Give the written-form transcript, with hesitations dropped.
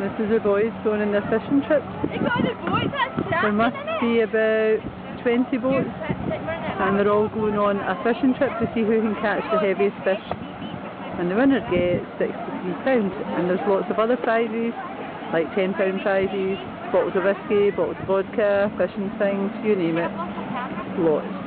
This is the boys going on their fishing trip. There must be about 20 boats and they're all going on a fishing trip to see who can catch the heaviest fish. And the winner gets £63 and there's lots of other prizes like £10 prizes, bottles of whiskey, bottles of vodka, fishing things, you name it, lots.